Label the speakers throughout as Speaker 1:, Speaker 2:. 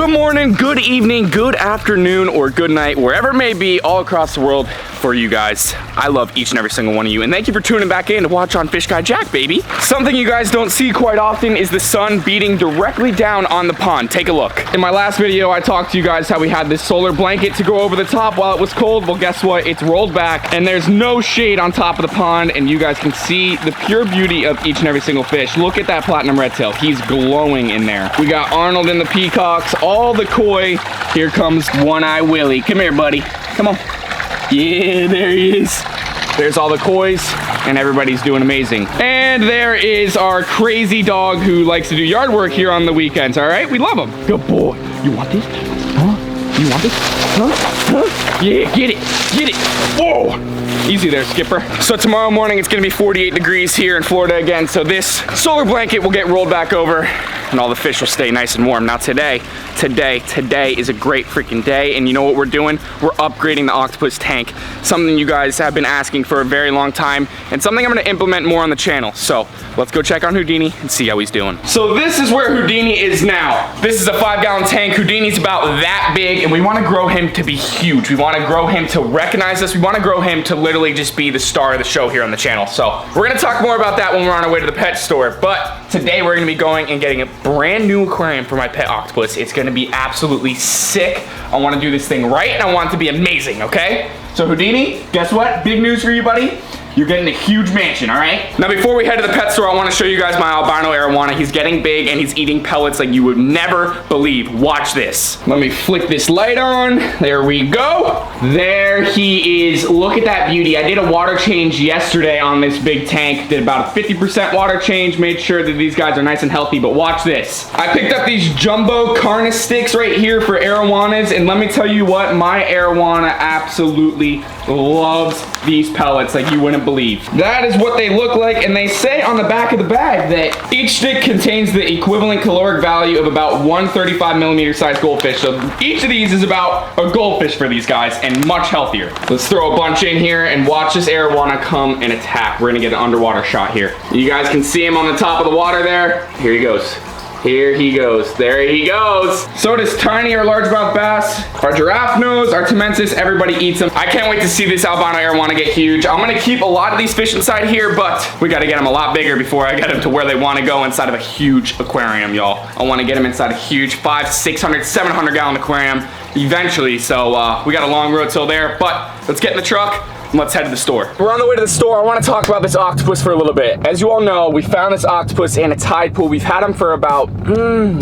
Speaker 1: Good morning, good evening, good afternoon, or good night, wherever it may be all across the world for you guys. I love each and every single one of you, and thank you for tuning back in to watch on Fish Guy Jack, baby. Something you guys don't see quite often is the sun beating directly down on the pond. Take a look. In my last video, I talked to you guys how we had this solar blanket to go over the top while it was cold. Well, guess what? It's rolled back, and there's no shade on top of the pond, and you guys can see the pure beauty of each and every single fish. Look at that platinum red tail. He's glowing in there. We got Arnold and the peacocks, all the koi. Here comes One-Eye Willie. Come here, buddy. Come on. Yeah, there he is. There's all the kois, and everybody's doing amazing. And there is our crazy dog who likes to do yard work here on the weekends, all right? We love him. Good boy. You want this? Huh? You want this? Huh? Huh? Yeah, get it. Get it. Whoa. Easy there, Skipper. So tomorrow morning, it's gonna be 48 degrees here in Florida again, so this solar blanket will get rolled back over, and all the fish will stay nice and warm. Now today is a great freaking day, and you know what we're doing? We're upgrading the octopus tank, something you guys have been asking for a very long time, and something I'm gonna implement more on the channel. So let's go check on Houdini and see how he's doing. So this is where Houdini is now. This is a 5-gallon tank. Houdini's about that big, and we wanna grow him to be huge. We wanna grow him to recognize us. We wanna grow him to literally just be the star of the show here on the channel. So we're gonna talk more about that when we're on our way to the pet store, but today we're gonna be going and getting a brand new aquarium for my pet octopus. It's gonna be absolutely sick. I wanna do this thing right, and I want it to be amazing, okay? So Houdini, guess what? Big news for you, buddy. You're getting a huge mansion, all right? Now, before we head to the pet store, I wanna show you guys my albino arowana. He's getting big, and he's eating pellets like you would never believe. Watch this. Let me flick this light on. There we go. There he is. Look at that beauty. I did a water change yesterday on this big tank. Did about a 50% water change, made sure that these guys are nice and healthy, but watch this. I picked up these jumbo carna sticks right here for arowanas, and let me tell you what, my arowana absolutely loves these pellets like you wouldn't believe. That is what they look like, and they say on the back of the bag that each stick contains the equivalent caloric value of about 135 millimeter sized goldfish. So each of these is about a goldfish for these guys, and much healthier. Let's throw a bunch in here and watch this arowana come and attack. We're gonna get an underwater shot here. You guys can see him on the top of the water there. Here he goes. Here he goes. There he goes. So does tiny or largemouth bass, our giraffe nose, our temensis, everybody eats them. I can't wait to see this albino arowana get huge. I'm gonna keep a lot of these fish inside here, but we gotta get them a lot bigger before I get them to where they wanna go inside of a huge aquarium, y'all. I wanna get them inside a huge 500, 600, 700 gallon aquarium eventually. So we got a long road till there, but let's get in the truck. Let's head to the store. We're on the way to the store. I want to talk about this octopus for a little bit. As you all know, we found this octopus in a tide pool. We've had him for about,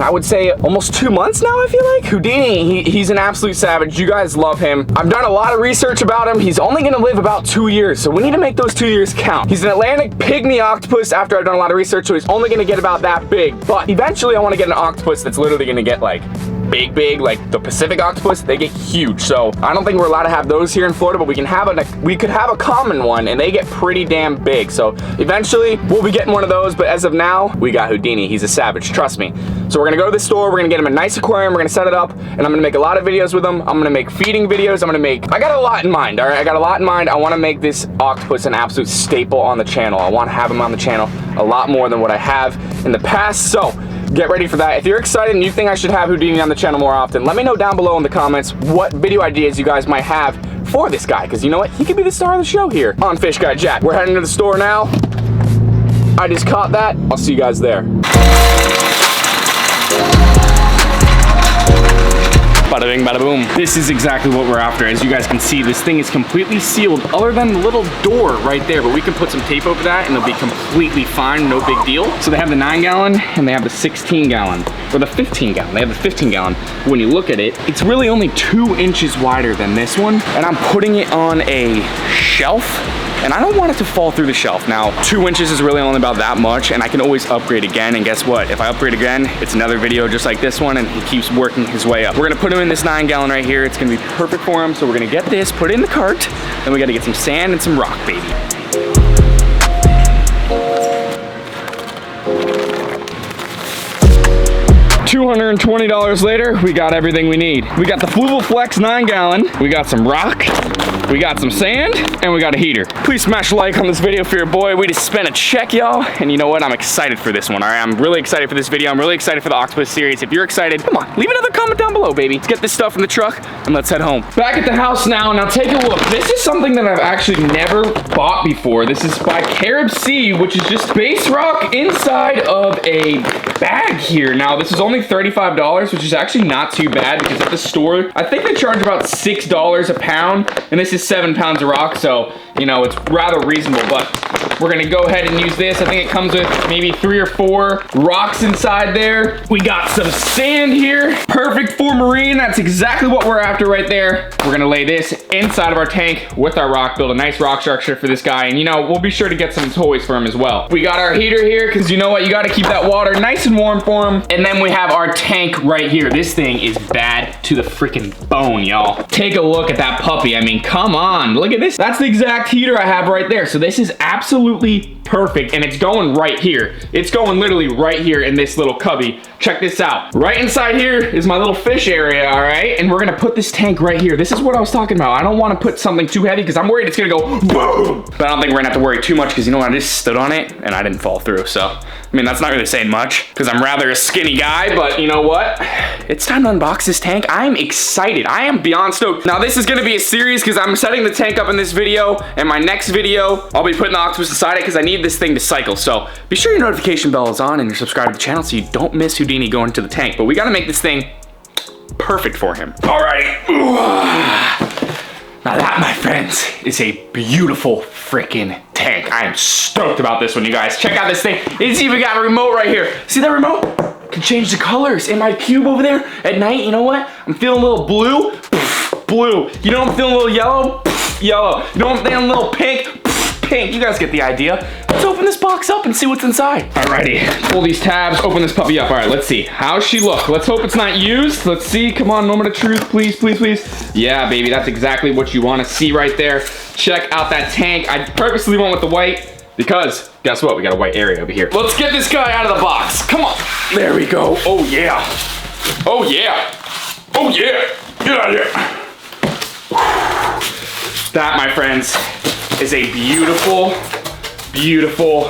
Speaker 1: I would say almost 2 months now, I feel like. Houdini, he's an absolute savage. You guys love him. I've done a lot of research about him. He's only gonna live about 2 years, so we need to make those 2 years count. He's an Atlantic pygmy octopus after I've done a lot of research, so he's only gonna get about that big. But eventually I want to get an octopus that's literally gonna get like big, like the Pacific octopus. They get huge. So I don't think we're allowed to have those here in Florida, but we could have a common one, and they get pretty damn big. So eventually we'll be getting one of those, but as of now, we got Houdini. He's a savage, trust me. So we're gonna go to the store, we're gonna get him a nice aquarium, we're gonna set it up, and I'm gonna make a lot of videos with him. I'm gonna make feeding videos. I got a lot in mind, all right? I got a lot in mind. I wanna make this octopus an absolute staple on the channel. I wanna have him on the channel a lot more than what I have in the past. So get ready for that. If you're excited and you think I should have Houdini on the channel more often, let me know down below in the comments what video ideas you guys might have for this guy, because you know what? He could be the star of the show here on Fish Guy Jack. We're heading to the store now. I just caught that. I'll see you guys there. Bada bing, bada boom. This is exactly what we're after. As you guys can see, this thing is completely sealed other than the little door right there, but we can put some tape over that and it'll be completely fine, no big deal. So they have the 9-gallon and they have the 16-gallon, or the 15-gallon. They have the 15-gallon. When you look at it, it's really only 2 inches wider than this one, and I'm putting it on a shelf, and I don't want it to fall through the shelf. Now, 2 inches is really only about that much, and I can always upgrade again, and guess what? If I upgrade again, it's another video just like this one, and he keeps working his way up. We're gonna put him in this 9-gallon right here. It's gonna be perfect for him, so we're gonna get this, put it in the cart, then we gotta get some sand and some rock, baby. $220 later, we got everything we need. We got the Fluval Flex 9-gallon, we got some rock, we got some sand, and we got a heater. Please smash a like on this video for your boy. We just spent a check, y'all. And you know what? I'm excited for this one, all right? I'm really excited for this video. I'm really excited for the Octopus series. If you're excited, come on, leave another comment down below, baby. Let's get this stuff in the truck and let's head home. Back at the house now. Now take a look. This is something that I've actually never bought before. This is by Carib Sea, which is just space rock inside of a bag here. Now, this is only $35, which is actually not too bad because at the store, I think they charge about $6 a pound, and this is 7 pounds of rock, so, you know, it's rather reasonable, but we're gonna go ahead and use this. I think it comes with maybe 3 or 4 rocks inside there. We got some sand here. Perfect for marine. That's exactly what we're after right there. We're gonna lay this inside of our tank with our rock, build a nice rock structure for this guy, and you know, we'll be sure to get some toys for him as well. We got our heater here, because you know what? You gotta keep that water nice and warm for him. And then we have our tank right here. This thing is bad to the freaking bone, y'all. Take a look at that puppy. I mean, come on. Look at this. That's the exact heater I have right there. So this is absolutely perfect, and it's going right here. It's going literally right here in this little cubby. Check this out. Right inside here is my little fish area, all right? And we're gonna put this tank right here. This is what I was talking about. I don't wanna put something too heavy because I'm worried it's gonna go boom. But I don't think we're gonna have to worry too much because you know what? I just stood on it and I didn't fall through. So, I mean, that's not really saying much because I'm rather a skinny guy, but you know what? It's time to unbox this tank. I'm excited. I am beyond stoked. Now, this is gonna be a series because I'm setting the tank up in this video, and my next video, I'll be putting the octopus inside it because I need this thing to cycle. So be sure your notification bell is on and you're subscribed to the channel so you don't miss Houdini going into the tank. But we gotta make this thing perfect for him. All right. Now that, my friends, is a beautiful freaking tank. I am stoked about this one, you guys. Check out this thing. It's even got a remote right here. See that remote? Can change the colors in my cube over there at night. You know what? I'm feeling a little blue. Blue. You know I'm feeling a little yellow. Yellow. You know I'm feeling a little pink. Pink. You guys get the idea. Let's open this box up and see what's inside. Alrighty, pull these tabs, open this puppy up. All right, let's see. How's she look? Let's hope it's not used. Let's see. Come on, moment of truth, please, please, please. Yeah, baby, that's exactly what you want to see right there. Check out that tank. I purposely went with the white because guess what? We got a white area over here. Let's get this guy out of the box. Come on. There we go. Oh yeah. Oh yeah. Oh yeah. Get out of here. That, my friends, is a beautiful, beautiful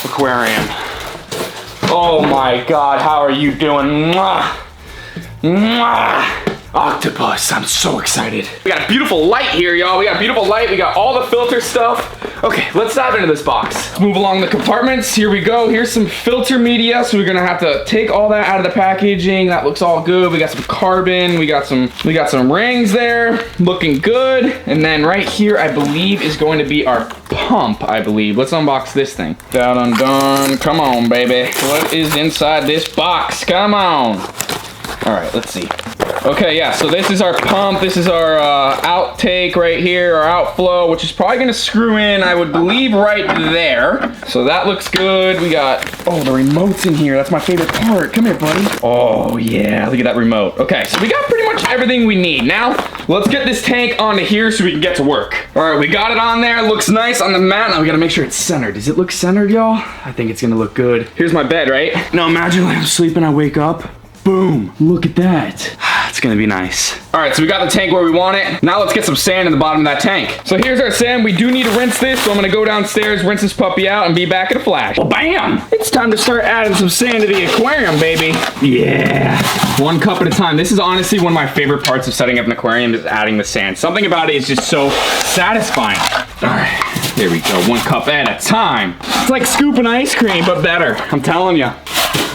Speaker 1: aquarium. Oh my God, how are you doing? Mwah. Mwah. Octopus, I'm so excited. We got a beautiful light here, y'all. We got a beautiful light. We got all the filter stuff. Okay, let's dive into this box. Move along the compartments. Here we go. Here's some filter media. So we're gonna have to take all that out of the packaging. That looks all good. We got some carbon. We got some rings there. Looking good. And then right here, I believe, is going to be our pump, I believe. Let's unbox this thing. Dun dun dun. Come on, baby. What is inside this box? Come on. All right, let's see. Okay, yeah, so this is our pump. This is our outtake right here, our outflow, which is probably gonna screw in, I would believe, right there. So that looks good. We got, oh, the remote's in here. That's my favorite part. Come here, buddy. Oh, yeah, look at that remote. Okay, so we got pretty much everything we need. Now, let's get this tank onto here so we can get to work. All right, we got it on there. It looks nice on the mat. Now we gotta make sure it's centered. Does it look centered, y'all? I think it's gonna look good. Here's my bed, right? Now imagine like I'm sleeping, I wake up. Boom, look at that. It's gonna be nice. All right, so we got the tank where we want it. Now let's get some sand in the bottom of that tank. So here's our sand. We do need to rinse this, so I'm gonna go downstairs, rinse this puppy out, and be back in a flash. Well, bam! It's time to start adding some sand to the aquarium, baby. Yeah, 1 cup at a time. This is honestly one of my favorite parts of setting up an aquarium is adding the sand. Something about it is just so satisfying. All right, there we go, 1 cup at a time. It's like scooping ice cream, but better, I'm telling you.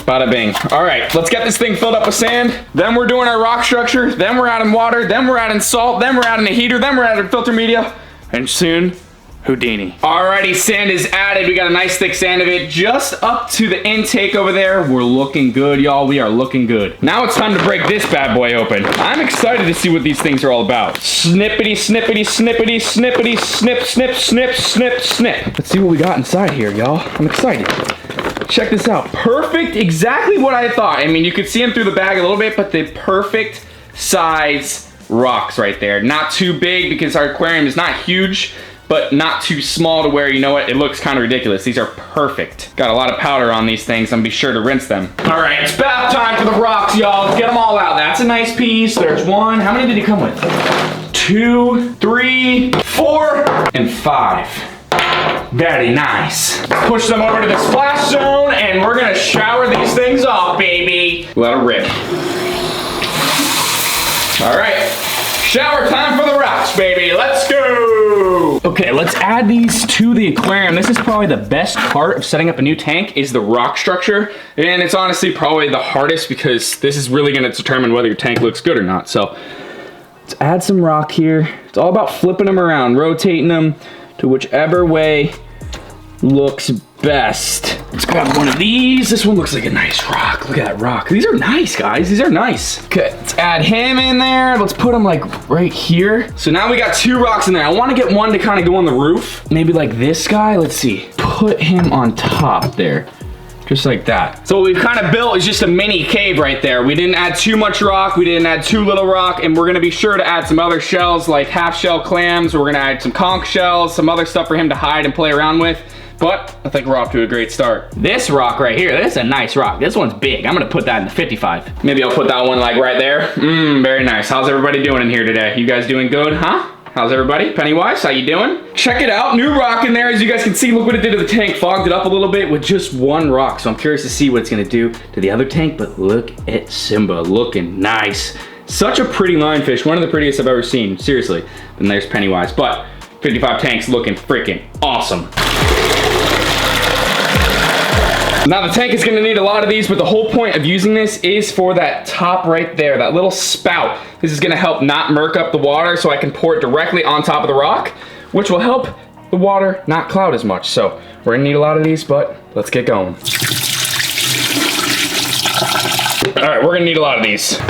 Speaker 1: Bada bing. All right, let's get this thing filled up with sand. Then we're doing our rock structure. Then we're adding water. Then we're adding salt. Then we're adding a heater. Then we're adding filter media. And soon, Houdini. Alrighty, sand is added. We got a nice thick sand of it just up to the intake over there. We're looking good, y'all. We are looking good. Now it's time to break this bad boy open. I'm excited to see what these things are all about. Snippity, snippity, snippity, snippity, snip, snip, snip, snip, snip. Let's see what we got inside here, y'all. I'm excited. Check this out. Perfect, exactly what I thought. I mean, you could see them through the bag a little bit, but the perfect size rocks right there. Not too big because our aquarium is not huge, but not too small to where, you know what, it looks kind of ridiculous. These are perfect. Got a lot of powder on these things. I'm gonna be sure to rinse them. All right, it's bath time for the rocks, y'all. Let's get them all out. That's a nice piece. There's one. How many did he come with? 2, 3, 4, and 5. Very nice. Push them over to the splash zone, and we're gonna shower these things off, baby. Let it rip. All right, shower time for the rocks, baby. Let's go. Okay, let's add these to the aquarium. This is probably the best part of setting up a new tank is the rock structure. And it's honestly probably the hardest because this is really gonna determine whether your tank looks good or not. So let's add some rock here. It's all about flipping them around, rotating them to whichever way looks best. Let's grab one of these. This one looks like a nice rock. Look at that rock. These are nice, guys. These are nice. Okay, let's add him in there. Let's put him like right here. So now we got 2 rocks in there. I want to get one to kind of go on the roof. Maybe like this guy. Let's see. Put him on top there. Just like that. So what we've kind of built is just a mini cave right there. We didn't add too much rock. We didn't add too little rock. And we're going to be sure to add some other shells like half shell clams. We're going to add some conch shells, some other stuff for him to hide and play around with. But I think we're off to a great start. This rock right here, this is a nice rock. This one's big. I'm gonna put that in the 55. Maybe I'll put that one like right there. Very nice. How's everybody doing in here today? You guys doing good, huh? How's everybody? Pennywise, how you doing? Check it out, new rock in there. As you guys can see, look what it did to the tank. Fogged it up a little bit with just 1 rock. So I'm curious to see what it's gonna do to the other tank, but look at Simba looking nice. Such a pretty lionfish, one of the prettiest I've ever seen, seriously. And there's Pennywise, but 55 tanks looking freaking awesome. Now the tank is gonna need a lot of these, but the whole point of using this is for that top right there, that little spout. This is gonna help not murk up the water so I can pour it directly on top of the rock, which will help the water not cloud as much. So we're gonna need a lot of these, but let's get going. All right, we're gonna need a lot of these.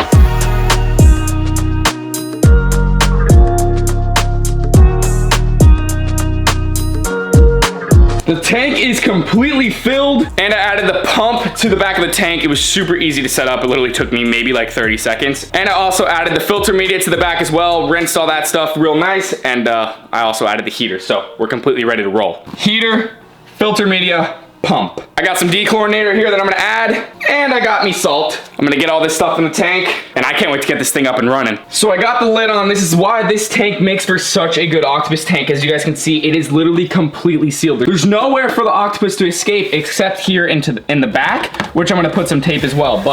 Speaker 1: The tank is completely filled, and I added the pump to the back of the tank. It was super easy to set up. It literally took me maybe like 30 seconds. And I also added the filter media to the back as well, rinsed all that stuff real nice, and I also added the heater, so we're completely ready to roll. Heater, filter media, pump. I got some dechlorinator here that I'm gonna add, and I got me salt. I'm gonna get all this stuff in the tank, and I can't wait to get this thing up and running. So I got the lid on. This is why this tank makes for such a good octopus tank. As you guys can see, it is literally completely sealed. There's nowhere for the octopus to escape except here in the back, which I'm gonna put some tape as well,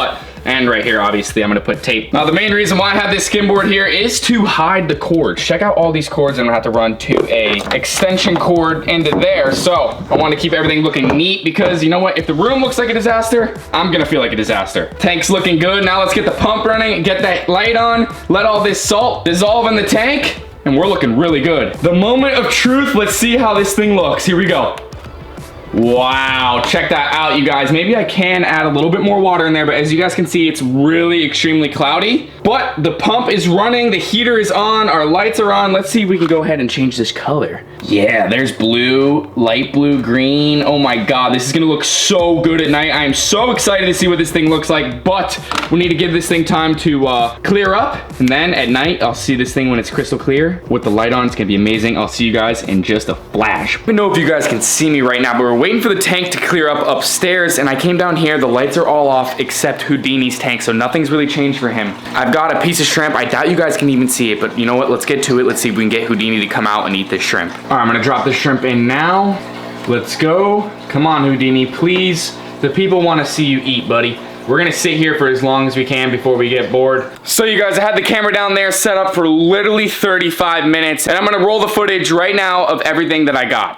Speaker 1: and right here, obviously, I'm gonna put tape. Now, the main reason why I have this skimboard here is to hide the cords. Check out all these cords I'm gonna have to run to a extension cord into there. So I wanna keep everything looking neat because you know what? If the room looks like a disaster, I'm gonna feel like a disaster. Tank's looking good. Now let's get the pump running and get that light on. Let all this salt dissolve in the tank, and we're looking really good. The moment of truth, let's see how this thing looks. Here we go. Wow, check that out, you guys. Maybe I can add a little bit more water in there, but as you guys can see, it's really extremely cloudy. But the pump is running, the heater is on, our lights are on. Let's see if we can go ahead and change this color. Yeah, there's blue, light blue, green. Oh my God, this is gonna look so good at night. I am so excited to see what this thing looks like, but we need to give this thing time to clear up. And then at night, I'll see this thing when it's crystal clear. With the light on, it's gonna be amazing. I'll see you guys in just a flash. I don't know if you guys can see me right now, but we're waiting for the tank to clear up upstairs, and I came down here. The lights are all off except Houdini's tank, so nothing's really changed for him. I've got a piece of shrimp. I doubt you guys can even see it, but you know what? Let's get to it. Let's see if we can get Houdini to come out and eat this shrimp. All right, I'm gonna drop this shrimp in now. Let's go. Come on, Houdini, please. The people wanna see you eat, buddy. We're gonna sit here for as long as we can before we get bored. So you guys, I had the camera down there set up for literally 35 minutes, and I'm gonna roll the footage right now of everything that I got.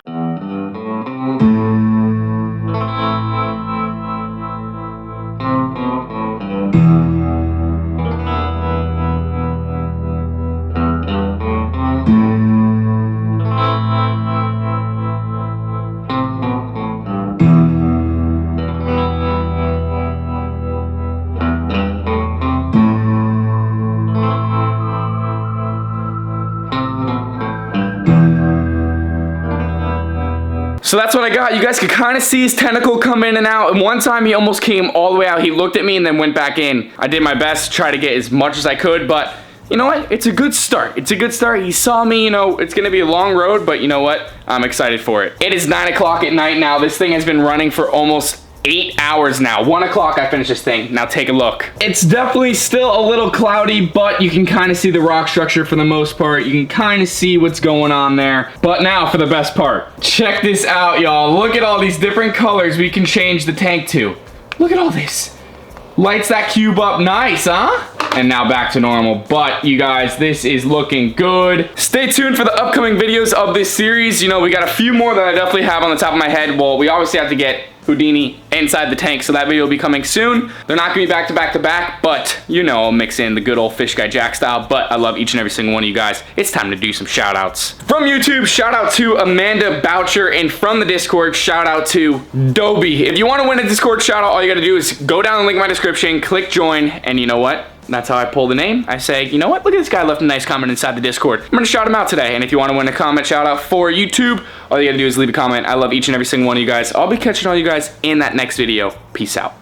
Speaker 1: So that's what I got. You guys could kind of see his tentacle come in and out. And one time he almost came all the way out. He looked at me and then went back in. I did my best to try to get as much as I could, but you know what? It's a good start. It's a good start. He saw me, you know, it's gonna be a long road, but you know what? I'm excited for it. It is 9 o'clock at night now. This thing has been running for almost 8 hours now. 1 o'clock I finished this thing. Now take a look. It's definitely still a little cloudy, but you can kind of see the rock structure for the most part. You can kind of see what's going on there. But now for the best part. Check this out, y'all. Look at all these different colors we can change the tank to. Look at all this. Lights that cube up nice, huh? And now back to normal. But you guys, this is looking good. Stay tuned for the upcoming videos of this series. You know, we got a few more that I definitely have on the top of my head. Well, we obviously have to get Houdini inside the tank, so that video will be coming soon. They're not gonna be back to back to back, but you know, I'll mix in the good old Fish Guy Jack style. But I love each and every single one of you guys. It's time to do some shout outs. From YouTube, shout out to Amanda Boucher, and from the Discord, shout out to Dobie. If you want to win a Discord shout out, all you gotta do is go down the link in my description, click join, and you know what? That's how I pull the name. I say, you know what? Look at this guy left a nice comment inside the Discord. I'm gonna shout him out today. And if you want to win a comment shout out for YouTube, all you gotta do is leave a comment. I love each and every single one of you guys. I'll be catching all you guys in that next video. Peace out.